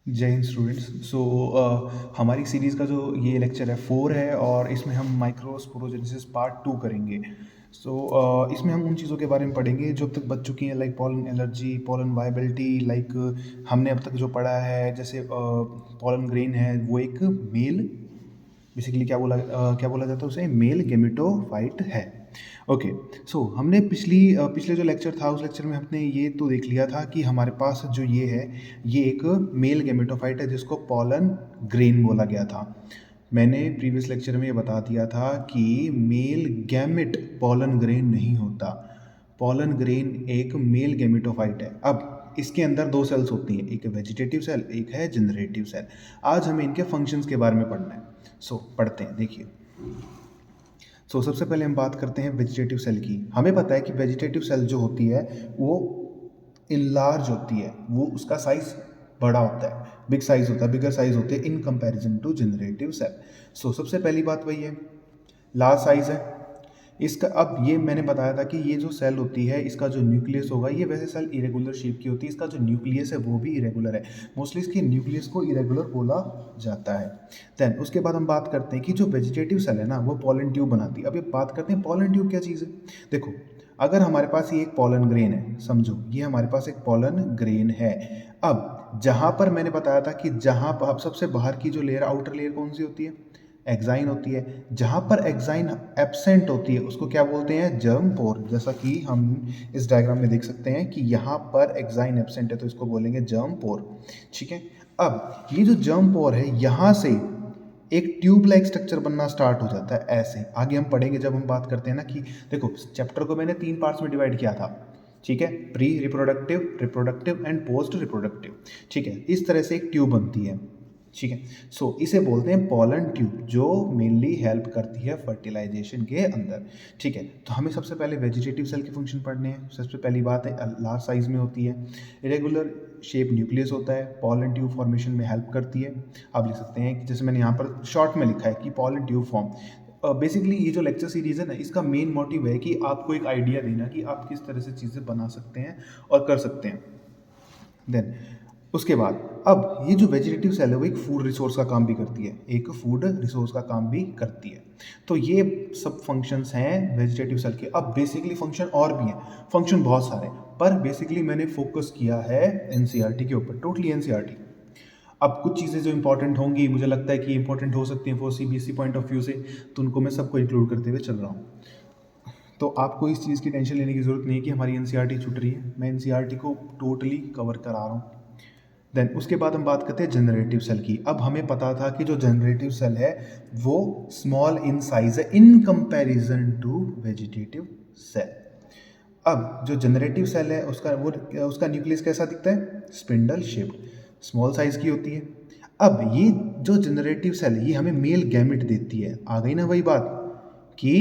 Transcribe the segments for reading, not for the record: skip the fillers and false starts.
जय हिंद स्टूडेंट्स। हमारी सीरीज़ का जो ये लेक्चर है 4 है और इसमें हम माइक्रोस्पोरोजेनेसिस पार्ट 2 करेंगे। इसमें हम उन चीज़ों के बारे में पढ़ेंगे जो अब तक बच चुकी हैं, like pollen allergy, pollen viability. Like हमने अब तक जो पढ़ा है, जैसे पॉलन ग्रेन है वो एक मेल, बेसिकली क्या बोला जाता है उसे, मेल गेमेटोफाइट है। ओके। हमने पिछले जो लेक्चर था उस लेक्चर में हमने ये तो देख लिया था कि हमारे पास जो ये है ये एक मेल गेमेटोफाइट है जिसको पॉलन ग्रेन बोला गया था। मैंने प्रीवियस लेक्चर में ये बता दिया था कि मेल गैमेट पॉलन ग्रेन नहीं होता। पॉलन ग्रेन एक मेल गेमेटोफाइट है। अब इसके अंदर दो सेल्स होती हैं, एक वेजिटेटिव सेल, एक है जनरेटिव सेल। आज हमें इनके फंक्शंस के बारे में पढ़ना है। पढ़ते हैं, देखिए। सबसे पहले हम बात करते हैं वेजिटेटिव सेल की। हमें पता है कि वेजिटेटिव सेल जो होती है वो इनलार्ज होती है, वो उसका साइज बड़ा होता है, बिग साइज होता है, बिगर साइज होते हैं in comparison to generative cell. सबसे पहली बात वही है, लार्ज साइज है इसका। अब ये मैंने बताया था कि ये जो सेल होती है इसका जो न्यूक्लियस होगा, ये वैसे सेल इरेगुलर शेप की होती है, इसका जो न्यूक्लियस है वो भी इरेगुलर है। मोस्टली इसके न्यूक्लियस को इरेगुलर बोला जाता है। देन उसके बाद हम बात करते हैं कि जो वेजिटेटिव सेल है ना वो पॉलन ट्यूब बनाती है। अब ये बात करते हैं पॉलन ट्यूब क्या चीज़ है। देखो, अगर हमारे पास ये एक पॉलन ग्रेन है, समझो ये हमारे पास एक पॉलन ग्रेन है। अब जहाँ पर मैंने बताया था कि जहाँ पर सबसे बाहर की जो लेयर, आउटर लेयर कौन सी होती है, एक्साइन होती है। जहाँ पर एक्साइन एब्सेंट होती है उसको क्या बोलते हैं, जर्म पोर। जैसा कि हम इस डायग्राम में देख सकते हैं कि यहाँ पर एक्साइन एब्सेंट है तो इसको बोलेंगे जर्म पोर। ठीक है। अब ये जो जर्म पोर है यहाँ से एक ट्यूब लाइक स्ट्रक्चर बनना स्टार्ट हो जाता है। ऐसे आगे हम पढ़ेंगे जब हम बात करते हैं ना कि देखो, चैप्टर को मैंने 3 पार्ट्स में डिवाइड किया था। ठीक है, pre reproductive, reproductive and post reproductive. ठीक है, इस तरह से एक ट्यूब बनती है। ठीक है। इसे बोलते हैं पॉलन ट्यूब, जो मेनली हेल्प करती है फर्टिलाइजेशन के अंदर। ठीक है, तो हमें सबसे पहले वेजिटेटिव सेल के फंक्शन पढ़ने हैं। सबसे पहली बात है, लार्ज साइज में होती है, इरेगुलर शेप न्यूक्लियस होता है, पॉलन ट्यूब फॉर्मेशन में हेल्प करती है। आप लिख सकते हैं कि जैसे मैंने यहाँ पर शॉर्ट में लिखा है कि पॉलन ट्यूब फॉर्म। बेसिकली ये जो लेक्चर सीरीज है ना, इसका मेन मोटिव है कि आपको एक आइडिया देना कि आप किस तरह से चीज़ें बना सकते हैं और कर सकते हैं। देन उसके बाद अब ये जो वेजिटेटिव सेल है वो एक फूड रिसोर्स का काम भी करती है, एक फूड रिसोर्स का काम भी करती है। तो ये सब फंक्शंस हैं वेजिटेटिव सेल के। अब बेसिकली फंक्शन और भी हैं, फंक्शन बहुत सारे, पर बेसिकली मैंने फोकस किया है एनसीईआरटी के ऊपर, टोटली एनसीईआरटी। अब कुछ चीज़ें जो इंपॉर्टेंट होंगी, मुझे लगता है कि इंपॉर्टेंट हो सकती हैं for CBSE point of view से, तो उनको मैं सबको इंक्लूड करते हुए चल रहा हूँ। तो आपको इस चीज़ की टेंशन लेने की ज़रूरत नहीं है कि हमारी एनसीईआरटी छूट रही है, मैं एनसीईआरटी को टोटली कवर करा रहा हूँ। देन उसके बाद हम बात करते हैं जनरेटिव सेल की। अब हमें पता था कि जो जनरेटिव सेल है वो स्मॉल इन साइज है in comparison to vegetative cell. अब जो जनरेटिव सेल है उसका न्यूक्लियस कैसा दिखता है, स्पिंडल शेप्ड, स्मॉल साइज की होती है। अब ये जो जनरेटिव सेल है ये हमें मेल गैमेट देती है। आ गई ना वही बात कि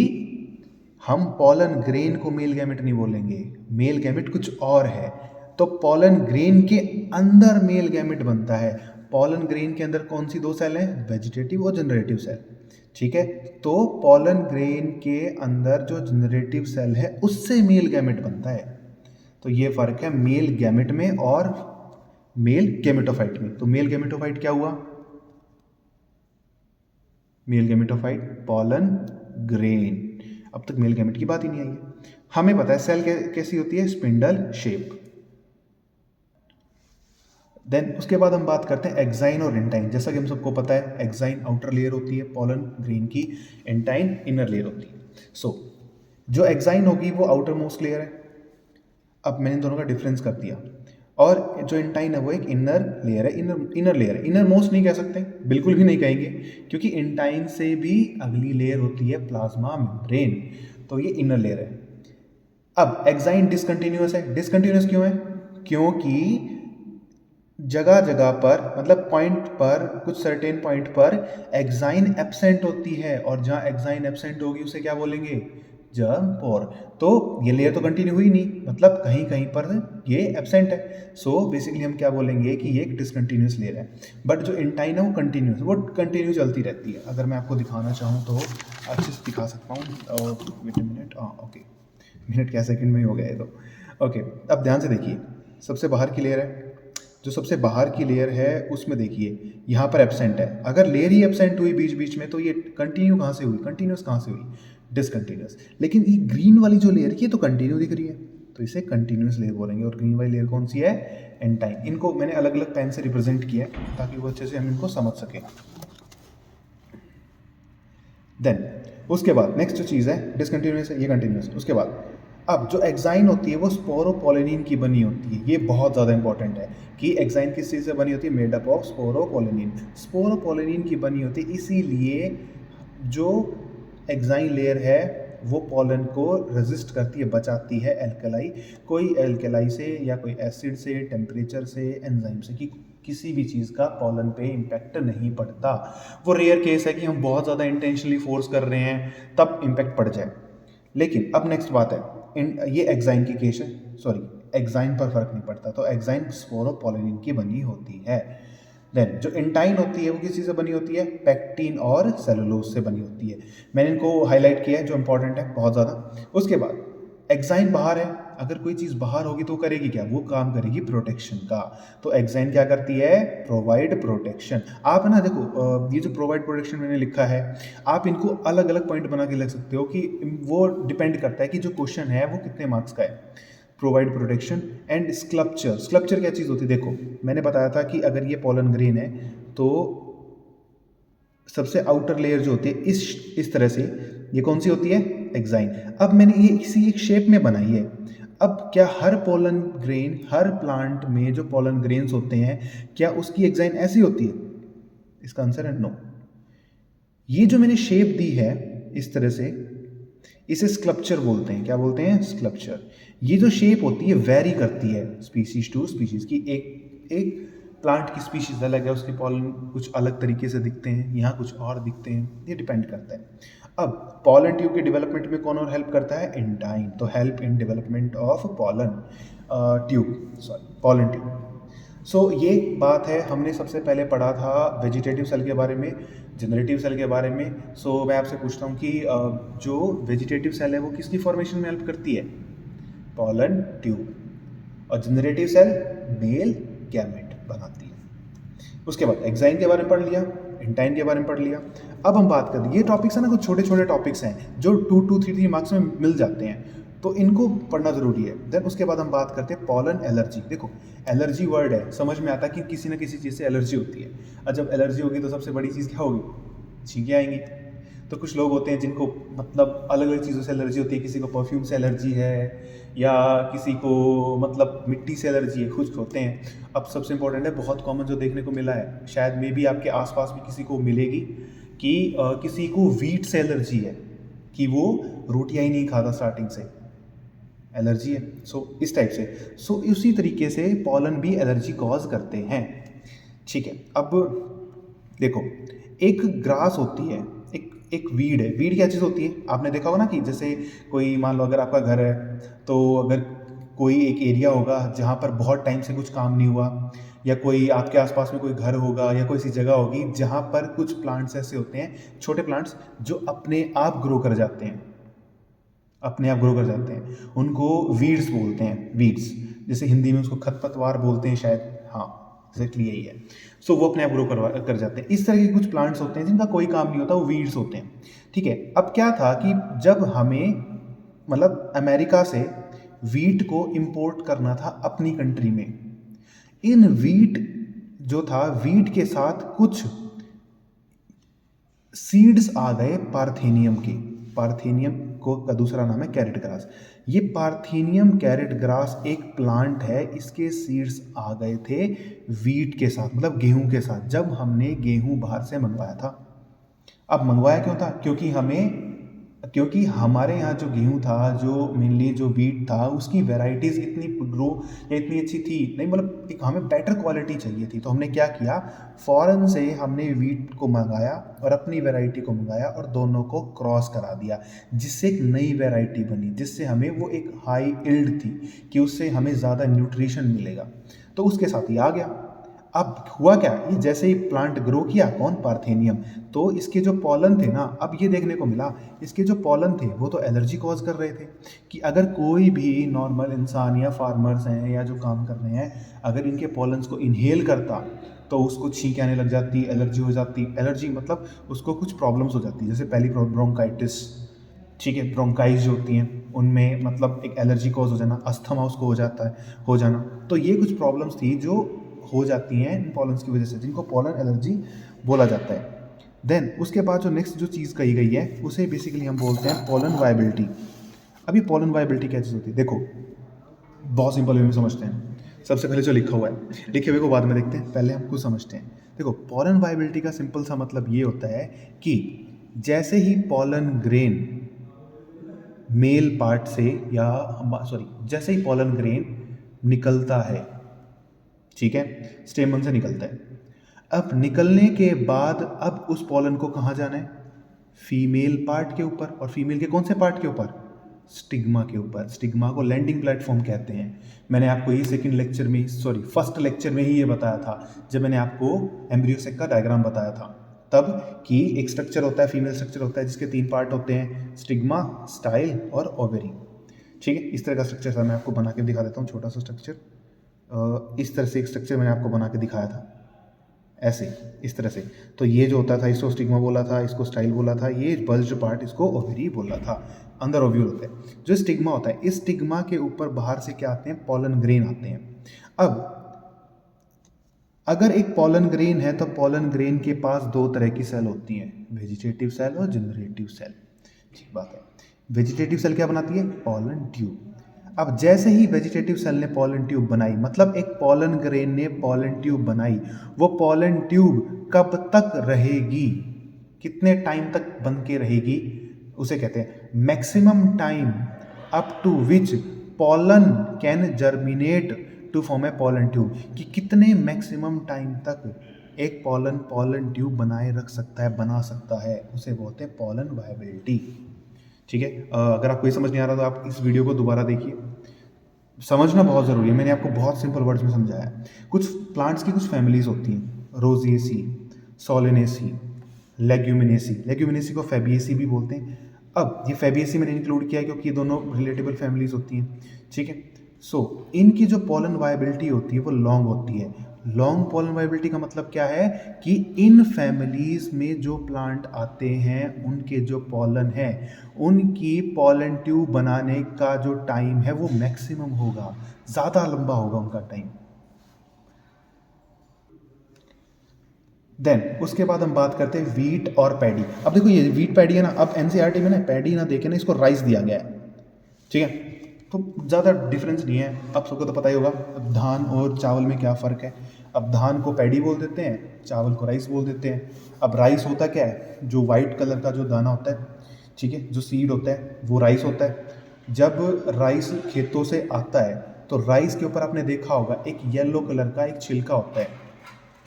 हम पॉलन ग्रेन को मेल गैमेट नहीं बोलेंगे, मेल गैमेट कुछ और है। तो पॉलन ग्रेन के अंदर मेल गैमेट बनता है। पॉलन ग्रेन के अंदर कौन सी दो सेल हैं, वेजिटेटिव और जनरेटिव सेल। ठीक है, तो पॉलन ग्रेन के अंदर जो जनरेटिव सेल है उससे मेल गैमेट बनता है। तो ये फर्क है मेल गैमेट में और मेल गैमेटोफाइट में। तो मेल गैमेटोफाइट क्या हुआ, मेल गैमेटोफाइट पॉलन ग्रेन। अब तक मेल गैमेट की बात ही नहीं आई है। हमें पता है सेल कैसी होती है, स्पिंडल शेप। देन उसके बाद हम बात करते हैं एक्साइन और एंटाइन। जैसा कि हम सबको पता है, एक्साइन आउटर लेयर होती है पॉलन ग्रेन की, एंटाइन इनर लेयर होती है। जो एक्साइन होगी वो आउटर मोस्ट लेयर है। अब मैंने दोनों का डिफरेंस कर दिया। और जो एंटाइन है वो एक इनर लेयर है, इनर लेयर है, इनर मोस्ट नहीं कह सकते, बिल्कुल भी नहीं कहेंगे, क्योंकि एंटाइन से भी अगली लेयर होती है प्लाज्मा मेम्ब्रेन। तो ये इनर लेयर है। अब एक्साइन डिसकंटिन्यूअस है। डिसकंटिन्यूअस क्यों है, क्योंकि जगह जगह पर, मतलब पॉइंट पर, कुछ सर्टेन पॉइंट पर एक्साइन एब्सेंट होती है, और जहाँ एक्साइन एब्सेंट होगी उसे क्या बोलेंगे, जर्म पोर। तो ये लेयर तो कंटिन्यू हुई नहीं, मतलब कहीं कहीं पर ये एब्सेंट है। बेसिकली हम क्या बोलेंगे कि ये एक डिसकंटिन्यूअस लेयर है। बट जो इंटाइन है वो कंटिन्यूस, वो कंटिन्यू चलती रहती है। अगर मैं आपको दिखाना चाहूँ तो अच्छे से दिखा सकता हूँ। Wait a minute, okay, minute क्या सेकंड में ही हो गया है तो। ओके, अब ध्यान से देखिए, सबसे बाहर की लेयर है, जो सबसे बाहर की लेयर है उसमें देखिए यहाँ पर एब्सेंट है। अगर लेयर ही एब्सेंट हुई बीच बीच में तो ये कंटिन्यू कहाँ से हुई, कंटिन्यूस कहाँ से हुई, डिसकंटिन्यूस। लेकिन ये ग्रीन वाली जो लेयर की तो कंटिन्यू दिख रही है, तो इसे कंटिन्यूस लेयर बोलेंगे। और ग्रीन वाली लेयर कौन सी है, एंटाइन। इनको मैंने अलग अलग पेन से रिप्रेजेंट किया है ताकि वो अच्छे से हम इनको समझ सकें। देन उसके बाद नेक्स्ट जो चीज़ है डिसकंटिन्यूस है, ये कंटिन्यूस। उसके बाद अब जो एक्साइन होती है वो स्पोरोपोलिनिन की बनी होती है। ये बहुत ज़्यादा इंपॉर्टेंट है कि एक्साइन किस चीज़ से बनी होती है, made up of sporopollenin. Sporopollenin की बनी होती है, इसीलिए जो एक्साइन लेयर है वो पॉलन को रेजिस्ट करती है, बचाती है एल्कलाई, कोई एल्कलाई से या कोई एसिड से, टेम्परेचर से, एंजाइम से, कि किसी भी चीज़ का पॉलन पे इम्पैक्ट नहीं पड़ता। वो रेयर केस है कि हम बहुत ज़्यादा इंटेंशनली फोर्स कर रहे हैं तब इम्पैक्ट पड़ जाए। लेकिन अब नेक्स्ट बात है, ये एक्साइन की केस है, सॉरी एक्साइन पर फर्क नहीं पड़ता, तो एक्साइन स्पोरोपोलिनिन की बनी होती है। देन जो एंटाइन होती है वो किस चीज़ से बनी होती है, पैक्टिन और सेलुलोज से बनी होती है। मैंने इनको हाईलाइट किया है जो इंपॉर्टेंट है बहुत ज़्यादा। उसके बाद एक्साइन बाहर है, अगर कोई चीज़ बाहर होगी तो करेगी क्या, वो काम करेगी प्रोटेक्शन का। तो एक्साइन क्या करती है, प्रोवाइड प्रोटेक्शन। आप ना देखो ये जो प्रोवाइड प्रोटेक्शन मैंने लिखा है, आप इनको अलग अलग पॉइंट बना के लिख सकते हो कि वो डिपेंड करता है कि जो क्वेश्चन है वो कितने मार्क्स का है। Provide protection and sculpture. Sculpture क्या चीज़ होती है, देखो मैंने बताया था कि अगर ये पॉलन ग्रेन है तो सबसे आउटर लेयर जो होती है इस तरह से, ये कौन सी होती है, एक्साइन। अब मैंने ये इसी एक शेप में बनाई है। अब क्या हर पॉलन ग्रेन, हर प्लांट में जो पॉलन ग्रेन्स होते हैं, क्या उसकी एक्साइन ऐसी होती है, इसका आंसर है नो। ये जो मैंने शेप दी है इस तरह से, इसे स्कल्पचर बोलते हैं। क्या बोलते हैं, स्कल्पचर। ये जो शेप होती है वेरी करती है स्पीशीज टू स्पीशीज की। एक प्लांट की स्पीशीज अलग है, उसके पॉलन कुछ अलग तरीके से दिखते हैं, यहाँ कुछ और दिखते हैं, ये डिपेंड करता है। अब पॉलन ट्यूब के डेवलपमेंट में कौन और हेल्प करता है, एंटाइन। तो help in development of pollen tube, sorry pollen tube. So ये बात है, हमने सबसे पहले पढ़ा था वेजिटेटिव सेल के बारे में, जनरेटिव सेल के बारे में। सो मैं आपसे पूछता हूँ कि जो वेजिटेटिव सेल है वो किसकी फॉर्मेशन में हेल्प करती है, पॉलन ट्यूब। और जनरेटिव सेल मेल गैमेट बनाती है। उसके बाद एक्साइन के बारे में पढ़ लिया, एंटाइन के बारे में पढ़ लिया। अब हम बात करते हैं, ये टॉपिक्स है ना, कुछ छोटे छोटे टॉपिक्स हैं जो 2-3 मार्क्स में मिल जाते हैं, तो इनको पढ़ना ज़रूरी है। देन उसके बाद हम बात करते हैं पॉलन एलर्जी। देखो एलर्जी वर्ड है, समझ में आता है कि किसी न किसी चीज़ से एलर्जी होती है। और जब एलर्जी होगी तो सबसे बड़ी चीज़ क्या होगी, छींकें आएंगी। तो कुछ लोग होते हैं जिनको मतलब अलग अलग चीज़ों से एलर्जी होती है, किसी को परफ्यूम से एलर्जी है, या किसी को मतलब मिट्टी से एलर्जी है, खुश्क होते हैं। अब सबसे इंपॉर्टेंट है, बहुत कॉमन जो देखने को मिला है, शायद मे भी आपके आसपास भी किसी को मिलेगी, कि किसी को वीट से एलर्जी है, कि वो रोटियां ही नहीं खाता स्टार्टिंग से, एलर्जी है। सो इस टाइप से, सो उसी तरीके से पॉलन भी एलर्जी कॉज करते हैं। ठीक है, अब देखो एक ग्रास होती है, एक वीड है। वीड क्या चीज़ होती है, आपने देखा होगा ना कि जैसे कोई मान लो अगर आपका घर है, तो अगर कोई एक एरिया होगा जहाँ पर बहुत टाइम से कुछ काम नहीं हुआ, या कोई आपके आसपास में कोई घर होगा या कोई सी जगह होगी जहाँ पर कुछ प्लांट्स ऐसे होते हैं, छोटे प्लांट्स जो अपने आप ग्रो कर जाते हैं, अपने आप ग्रो कर जाते हैं, उनको वीड्स बोलते हैं। वीड्स जैसे हिंदी में उसको खरपतवार बोलते हैं शायद, हाँ एग्जैक्टली यही है। सो वो अपने आप ग्रो कर जाते हैं। इस तरह के कुछ प्लांट्स होते हैं जिनका कोई काम नहीं होता, वो वीड्स होते हैं। ठीक है, अब क्या था कि जब हमें मतलब अमेरिका से वीट को इंपोर्ट करना था अपनी कंट्री में, इन वीट जो था, वीट के साथ कुछ सीड्स आ गए पार्थेनियम के। पार्थेनियम को का दूसरा नाम है कैरेट ग्रास। ये पार्थेनियम कैरेट ग्रास एक प्लांट है, इसके सीड्स आ गए थे वीट के साथ, मतलब गेहूं के साथ, जब हमने गेहूं बाहर से मंगवाया था। अब मंगवाया क्यों था, क्योंकि हमारे यहाँ जो गेहूं था, जो मेनली जो वीट था, उसकी वैरायटीज़ इतनी ग्रो या इतनी अच्छी थी नहीं, मतलब एक हमें बेटर क्वालिटी चाहिए थी। तो हमने क्या किया, फॉरेन से हमने वीट को मंगाया और अपनी वैरायटी को मंगाया और दोनों को क्रॉस करा दिया, जिससे एक नई वैरायटी बनी, जिससे हमें वो एक हाई इल्ड थी कि उससे हमें ज़्यादा न्यूट्रिशन मिलेगा। तो उसके साथ ही आ गया। अब हुआ क्या, ये जैसे ही प्लांट ग्रो किया, कौन, पार्थेनियम, तो इसके जो पॉलन थे ना, अब ये देखने को मिला इसके जो पॉलन थे वो तो एलर्जी कॉज कर रहे थे, कि अगर कोई भी नॉर्मल इंसान या फार्मर्स हैं या जो काम कर रहे हैं, अगर इनके पॉलन्स को इनहेल करता तो उसको छींक आने लग जाती, एलर्जी हो जाती, एलर्जी मतलब उसको कुछ प्रॉब्लम्स हो जाती, जैसे पहली ब्रोंकाइटिस, ठीक है, ब्रोंकाइज जो होती हैं उनमें मतलब एक एलर्जी कॉज हो जाना, अस्थमा उसको हो जाता है, हो जाना, तो ये कुछ प्रॉब्लम्स थी जो हो जाती हैं इन पॉलन्स की वजह से, जिनको पॉलन एलर्जी बोला जाता है। देन उसके बाद जो नेक्स्ट जो चीज़ कही गई है उसे बेसिकली हम बोलते हैं पॉलन वायबिलिटी। अभी पॉलन वायबिलिटी क्या चीज़ होती है, देखो बहुत सिंपल वे में समझते हैं। सबसे पहले जो लिखा हुआ है, लिखे हुए को बाद में देखते हैं, पहले हम कुछ समझते हैं। देखो पॉलन वायबिलिटी का सिंपल सा मतलब ये होता है कि जैसे ही पॉलन ग्रेन मेल पार्ट से या जैसे ही पॉलन ग्रेन निकलता है, ठीक है, स्टेमन से निकलता है, अब निकलने के बाद अब उस पॉलन को कहाँ जाना है, फीमेल पार्ट के ऊपर, और फीमेल के कौन से पार्ट के ऊपर, स्टिग्मा के ऊपर। स्टिग्मा को लैंडिंग प्लेटफॉर्म कहते हैं। मैंने आपको ये फर्स्ट लेक्चर में ही ये बताया था जब मैंने आपको एम्ब्रियोसेक का डायग्राम बताया था तब, कि एक स्ट्रक्चर होता है, फीमेल स्ट्रक्चर होता है जिसके 3 पार्ट होते हैं, स्टिग्मा, स्टाइल और ओवेरी, ठीक है। इस तरह का स्ट्रक्चर था, मैं आपको बना के दिखा देता हूँ, छोटा सा स्ट्रक्चर, इस तरह से एक स्ट्रक्चर मैंने आपको बना के दिखाया था, ऐसे इस तरह से। तो ये जो होता था इसको स्टिग्मा बोला था, इसको स्टाइल बोला था, ये बल्ज पार्ट इसको ओवेरी बोला था, अंदर ओव्यूल होता है। जो स्टिग्मा होता है, इस स्टिग्मा के ऊपर बाहर से क्या आते हैं, पॉलन ग्रेन आते हैं। अब अगर एक पॉलन ग्रेन है तो पॉलन ग्रेन के पास 2 तरह की सेल होती हैं, वेजिटेटिव सेल और जनरेटिव सेल, ठीक बात है। वेजिटेटिव सेल क्या बनाती है, पॉलन ट्यूब। अब जैसे ही वेजिटेटिव सेल ने पॉलन ट्यूब बनाई, मतलब एक पॉलन ग्रेन ने पॉलन ट्यूब बनाई, वो पॉलन ट्यूब कब तक रहेगी, कितने टाइम तक बन के रहेगी, उसे कहते हैं maximum time up to which pollen can germinate to form a pollen tube, कि कितने मैक्सिमम टाइम तक एक पॉलन ट्यूब बनाए रख सकता है, बना सकता है, उसे बोलते हैं पॉलन वायबिलिटी, ठीक है। अगर आपको ये समझ नहीं आ रहा तो आप इस वीडियो को दोबारा देखिए, समझना बहुत ज़रूरी है, मैंने आपको बहुत सिंपल वर्ड्स में समझाया है। कुछ प्लांट्स की कुछ फैमिलीज होती हैं, रोजिएसी, सोलेनेसी, लेग्यूमिनेसी को फैबिएसी भी बोलते हैं। अब ये फैबिएसी मैंने इंक्लूड किया है क्योंकि ये दोनों रिलेटेबल फैमिलीज होती हैं, ठीक है। सो इनकी जो पॉलन वायबिलिटी होती है वो लॉन्ग होती है। लॉन्ग पॉलन वायबिलिटी का मतलब क्या है, कि इन फैमिलीज में जो प्लांट आते हैं उनके जो पॉलन है, उनकी पॉलन ट्यूब बनाने का जो टाइम है वो मैक्सिमम होगा, ज़्यादा लंबा होगा उनका टाइम। देन उसके बाद हम बात करते हैं वीट और पैडी। अब देखो ये वीट पैडी है ना, अब एनसीईआरटी में ना पैडी ना देखे ना, इसको राइस दिया गया है, ठीक है, तो ज़्यादा डिफरेंस नहीं है, आप सबको तो पता ही होगा अब धान और चावल में क्या फ़र्क है। अब धान को पैडी बोल देते हैं, चावल को राइस बोल देते हैं। अब राइस होता क्या है, जो वाइट कलर का जो दाना होता है, ठीक है, जो सीड होता है वो राइस होता है। जब राइस खेतों से आता है तो राइस के ऊपर आपने देखा होगा एक येलो कलर का एक छिलका होता है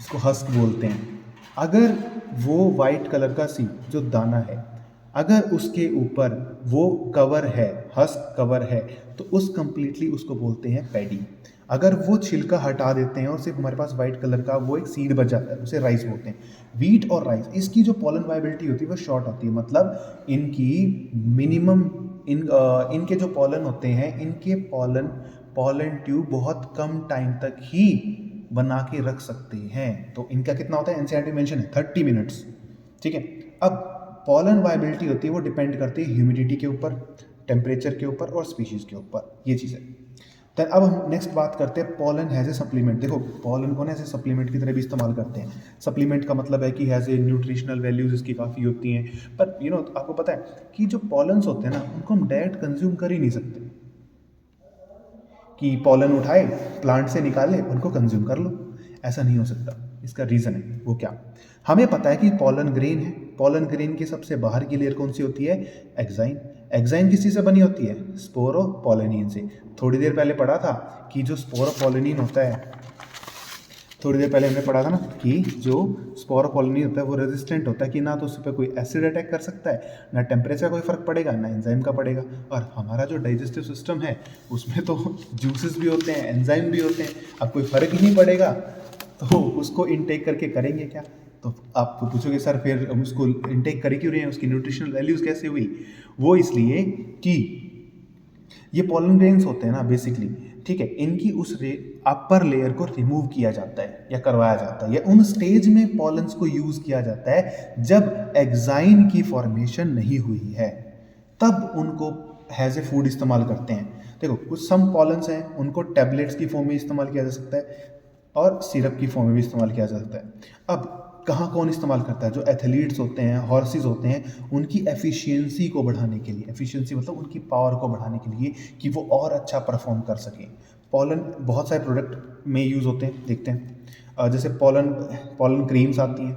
जिसको हस्क बोलते हैं। अगर वो वाइट कलर का सीड जो दाना है, अगर उसके ऊपर वो कवर है, हस्क कवर है, तो उस कंप्लीटली उसको बोलते हैं पैडी। अगर वो छिलका हटा देते हैं और सिर्फ हमारे पास वाइट कलर का वो एक सीड बच जाता है, उसे राइस बोलते हैं। वीट और राइस, इसकी जो पॉलन वायबिलिटी होती है वो शॉर्ट होती है, मतलब इनकी मिनिमम इनके जो पॉलन होते हैं, इनके पॉलन ट्यूब बहुत कम टाइम तक ही बना के रख सकते हैं। तो इनका कितना होता है, एनसीईआरटी मेंशन है 30 मिनट्स, ठीक है। अब पॉलन वायबिलिटी होती है वो डिपेंड करती है ह्यूमिडिटी के ऊपर, टेम्परेचर के ऊपर और स्पीशीज़ के ऊपर, ये चीज़ है। तो अब हम नेक्स्ट बात करते हैं पॉलन हैज़ ए सप्लीमेंट। देखो पॉलन को ना ऐसे सप्लीमेंट की तरह भी इस्तेमाल करते हैं। सप्लीमेंट का मतलब है कि हैज़ ए न्यूट्रिशनल वैल्यूज़ इसकी काफ़ी होती हैं, पर आपको पता है कि जो पॉलन्स होते हैं ना, उनको हम डायरेक्ट कंज्यूम कर ही नहीं सकते, कि पॉलन उठाए प्लांट से निकाले उनको कंज्यूम कर लो, ऐसा नहीं हो सकता। इसका रीज़न है वो क्या, हमें पता है कि पॉलन ग्रेन है, पॉलन ग्रेन की सबसे बाहर की लेयर कौन सी होती है, एक्साइन। एक्साइन किस चीज़ से बनी होती है, स्पोरोपोलेनिन से। थोड़ी देर पहले पढ़ा था कि जो स्पोरोपोलेनिन होता है, थोड़ी देर पहले हमने पढ़ा था ना कि जो स्पोरोपोलेनिन होता है वो रेजिस्टेंट होता है, कि ना तो उस पर कोई एसिड अटैक कर सकता है, ना टेम्परेचर का कोई फ़र्क पड़ेगा, ना एंजाइम का पड़ेगा। और हमारा जो डाइजेस्टिव सिस्टम है उसमें तो जूसेस भी होते हैं, एंजाइम भी होते हैं, अब कोई फ़र्क ही नहीं पड़ेगा तो उसको इनटेक करके करेंगे क्या? तो आप तो पूछोगे सर फिर हम उसको इनटेक कर क्यों रहे हैं, उसकी न्यूट्रिशनल वैल्यूज़ कैसे हुई? वो इसलिए कि ये पॉलन ग्रेन्स होते हैं ना बेसिकली, ठीक है, इनकी उस अपर लेयर को रिमूव किया जाता है या करवाया जाता है, या उन स्टेज में पॉलन्स को यूज़ किया जाता है जब एग्जाइन की फॉर्मेशन नहीं हुई है, तब उनको हैज़ ए फूड इस्तेमाल करते हैं। देखो कुछ सम पॉलन्स हैं उनको टैबलेट्स की फॉर्म में इस्तेमाल किया जा सकता है और सिरप की फॉर्म में भी इस्तेमाल किया जा सकता है। अब कहाँ कौन इस्तेमाल करता है? जो एथलीट्स होते हैं, हॉर्सेस होते हैं, उनकी एफिशिएंसी को बढ़ाने के लिए, एफिशिएंसी मतलब उनकी पावर को बढ़ाने के लिए कि वो और अच्छा परफॉर्म कर सकें। पॉलन बहुत सारे प्रोडक्ट में यूज़ होते हैं, देखते हैं। जैसे पॉलन पॉलन क्रीम्स आती हैं,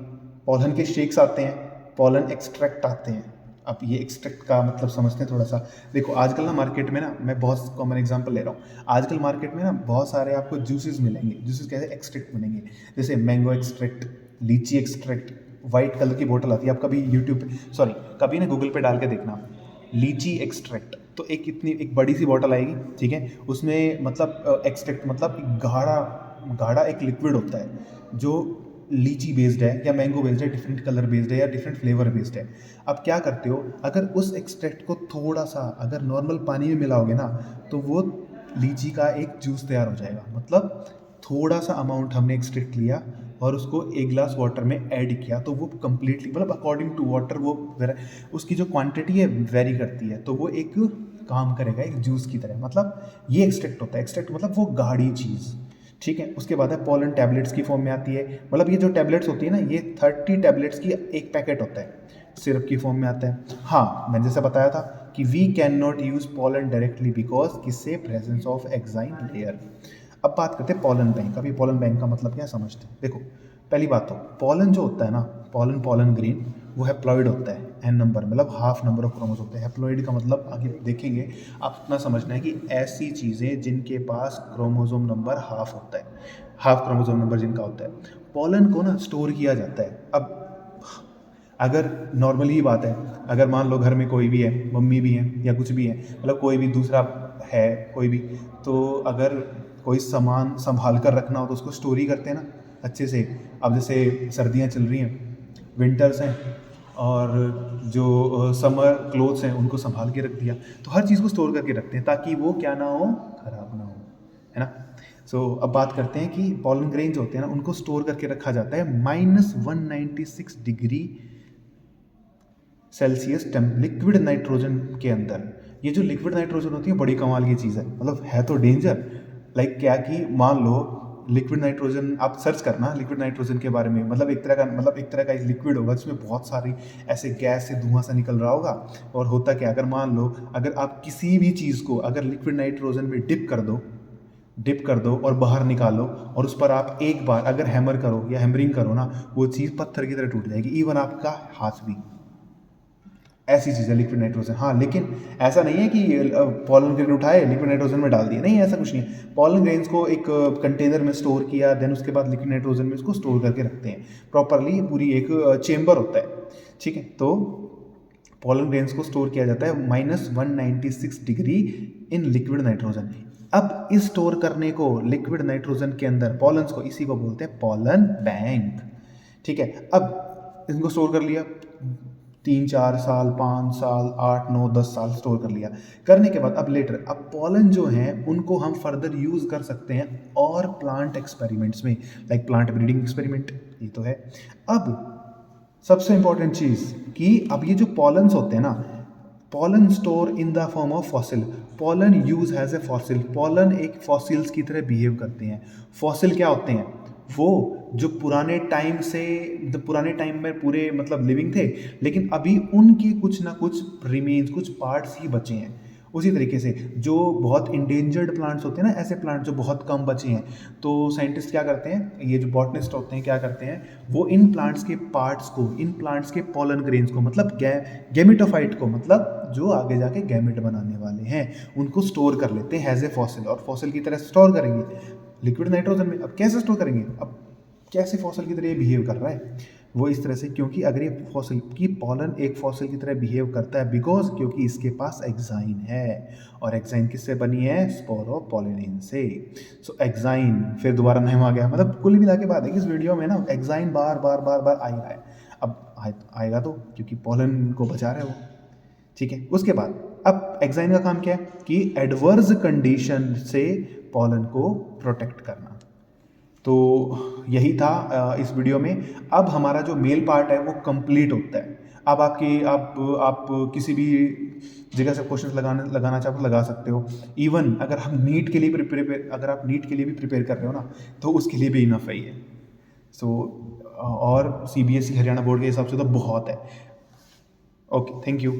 पॉलन के शेक्स आते हैं, पॉलन एक्सट्रैक्ट आते हैं। अब ये एक्सट्रैक्ट का मतलब समझते हैं थोड़ा सा। देखो आजकल ना मार्केट में ना, मैं बहुत कॉमन एग्जांपल ले रहा हूँ, आजकल मार्केट में ना बहुत सारे आपको जूसेस मिलेंगे। जूसेस कैसे? एक्सट्रैक्ट मिलेंगे, जैसे मैंगो एक्सट्रैक्ट, लीची एक्सट्रैक्ट, वाइट कलर की बोतल आती है। आप कभी यूट्यूब पे, सॉरी, कभी ना गूगल पे डाल के देखना लीची एक्सट्रैक्ट, तो एक इतनी एक बड़ी सी बोतल आएगी, ठीक है, उसमें मतलब एक्सट्रैक्ट मतलब एक गाढ़ा गाढ़ा एक लिक्विड होता है जो लीची बेस्ड है या मैंगो बेस्ड है, डिफरेंट कलर बेस्ड है या डिफरेंट फ्लेवर बेस्ड है। अब क्या करते हो, अगर उस एक्सट्रैक्ट को थोड़ा सा अगर नॉर्मल पानी में मिलाओगे ना, तो वो लीची का एक जूस तैयार हो जाएगा। मतलब थोड़ा सा अमाउंट हमने एक्सट्रैक्ट लिया और उसको एक ग्लास वाटर में ऐड किया, तो वो कम्प्लीटली मतलब अकॉर्डिंग टू वाटर वो उसकी जो क्वांटिटी है वेरी करती है, तो वो एक काम करेगा एक जूस की तरह। मतलब ये एक्सट्रैक्ट होता है। एक्सट्रैक्ट मतलब वो गाढ़ी चीज़, ठीक है। उसके बाद है पॉलन टैबलेट्स की फॉर्म में आती है। मतलब ये जो टैबलेट्स होती है ना, ये 30 टैबलेट्स की एक पैकेट होता है, सिरप की फॉर्म में आता है। हाँ, मैंने जैसे बताया था कि we can not use pollen directly because किससे? Presence of exine layer. अब बात करते हैं पॉलन बैंक। अभी पॉलन बैंक का मतलब क्या समझते हैं? देखो पहली बात तो पॉलन जो होता है ना, पॉलन ग्रेन, वो हैप्लॉइड होता है एन नंबर, मतलब हाफ नंबर ऑफ क्रोमोसोम होते हैं। हैप्लॉइड का मतलब आगे देखेंगे, आप इतना समझना है कि ऐसी चीज़ें जिनके पास क्रोमोसोम नंबर हाफ होता है, हाफ क्रोमोसोम नंबर जिनका होता है। पॉलन को ना स्टोर किया जाता है। अब अगर नॉर्मली ही बात है, अगर मान लो घर में कोई भी है, मम्मी भी है या कुछ भी है, मतलब कोई भी दूसरा है कोई भी, तो अगर कोई सामान संभाल कर रखना हो तो उसको स्टोर ही करते हैं ना अच्छे से। अब जैसे सर्दियाँ चल रही हैं, विंटर्स हैं, और जो समर क्लोथ्स हैं उनको संभाल के रख दिया, तो हर चीज़ को स्टोर करके रखते हैं ताकि वो क्या ना हो, ख़राब ना हो, है ना। अब बात करते हैं कि पॉलन ग्रेन जो होते हैं ना, उनको स्टोर करके रखा जाता है -196 डिग्री सेल्सियस लिक्विड नाइट्रोजन के अंदर। ये जो लिक्विड नाइट्रोजन होती है बड़ी कमाल की चीज़ है, मतलब है तो डेंजर। लाइक क्या कि मान लो लिक्विड नाइट्रोजन, आप सर्च करना लिक्विड नाइट्रोजन के बारे में, मतलब एक तरह का एक लिक्विड होगा जिसमें बहुत सारी ऐसे गैस से धुआं सा निकल रहा होगा। और होता क्या, अगर मान लो अगर आप किसी भी चीज़ को अगर लिक्विड नाइट्रोजन में डिप कर दो और बाहर निकालो, और उस पर आप एक बार अगर हैमर करो या हैमरिंग करो ना, वो चीज़ पत्थर की तरह टूट जाएगी, इवन आपका हाथ भी। ऐसी चीज़ है लिक्विड नाइट्रोजन। हाँ, लेकिन ऐसा नहीं है कि पॉलन ग्रेन उठाए लिक्विड नाइट्रोजन में डाल दिए, नहीं, ऐसा कुछ नहीं है। पॉलन ग्रेन्स को एक कंटेनर में स्टोर किया, देन उसके बाद लिक्विड नाइट्रोजन में उसको स्टोर करके रखते हैं प्रॉपरली। पूरी एक चेम्बर होता है, ठीक है। तो पॉलन ग्रेन्स को स्टोर किया जाता है -196 डिग्री इन लिक्विड नाइट्रोजन। अब इस स्टोर करने को लिक्विड नाइट्रोजन के अंदर पॉलन्स को, इसी को बोलते हैं पॉलन बैंक, ठीक है। अब इनको स्टोर कर लिया 3-4 साल, 5 साल, 8-9-10 साल स्टोर कर लिया। करने के बाद अब लेटर, अब पॉलन जो हैं उनको हम फर्दर यूज़ कर सकते हैं और प्लांट एक्सपेरिमेंट्स में, लाइक प्लांट ब्रीडिंग एक्सपेरिमेंट, ये तो है। अब सबसे इंपॉर्टेंट चीज़ कि अब ये जो पॉलन्स होते हैं ना, pollen store in the form of fossil, pollen use has a fossil. Pollen एक फॉसिल्स की तरह बिहेव करते हैं। फॉसिल क्या होते हैं? वो जो पुराने टाइम में पूरे मतलब लिविंग थे, लेकिन अभी उनके कुछ ना कुछ रिमेन्स, कुछ पार्ट्स ही बचे हैं। उसी तरीके से जो बहुत इंडेंजर्ड प्लांट्स होते हैं ना, ऐसे प्लांट जो बहुत कम बचे हैं, तो साइंटिस्ट क्या करते हैं, ये जो बॉटनिस्ट होते हैं क्या करते हैं, वो इन प्लांट्स के पार्ट्स को, इन प्लांट्स के पॉलन ग्रेन्स को, मतलब गैमेटोफाइट को, मतलब जो आगे जाके गैमेट बनाने वाले हैं, उनको स्टोर कर लेते हैं एज ए फॉसिल, और फॉसिल की तरह स्टोर करेंगे लिक्विड नाइट्रोजन में। अब कैसे स्टोर करेंगे? अब कैसे फॉसिल की तरह ये बिहेव कर रहा है, वो इस तरह से, क्योंकि अगर ये फॉसिल की पॉलन एक फॉसिल की तरह बिहेव करता है, बिकॉज क्योंकि इसके पास एक्साइन है, और एक्साइन किससे बनी है? स्पोरोपोलिनिन से। सो एक्साइन, फिर दोबारा नाम आ गया, मतलब कुल मिला के बात है कि इस वीडियो में ना एक्साइन बार बार बार बार आ ही रहा है। अब आएगा तो, क्योंकि पॉलन को बचा रहा है वो, ठीक है। उसके बाद अब एक्साइन का काम क्या है? कि एडवर्स कंडीशन से पॉलन को प्रोटेक्ट करना। तो यही था इस वीडियो में। अब हमारा जो मेल पार्ट है वो कंप्लीट होता है। अब आप किसी भी जगह से क्वेश्चन लगाना चाहो तो लगा सकते हो। इवन अगर हम नीट के लिए अगर आप नीट के लिए भी प्रिपेयर कर रहे हो ना, तो उसके लिए भी इनफ है ये। सो और CBSE हरियाणा बोर्ड के हिसाब से तो बहुत है। Okay, thank you.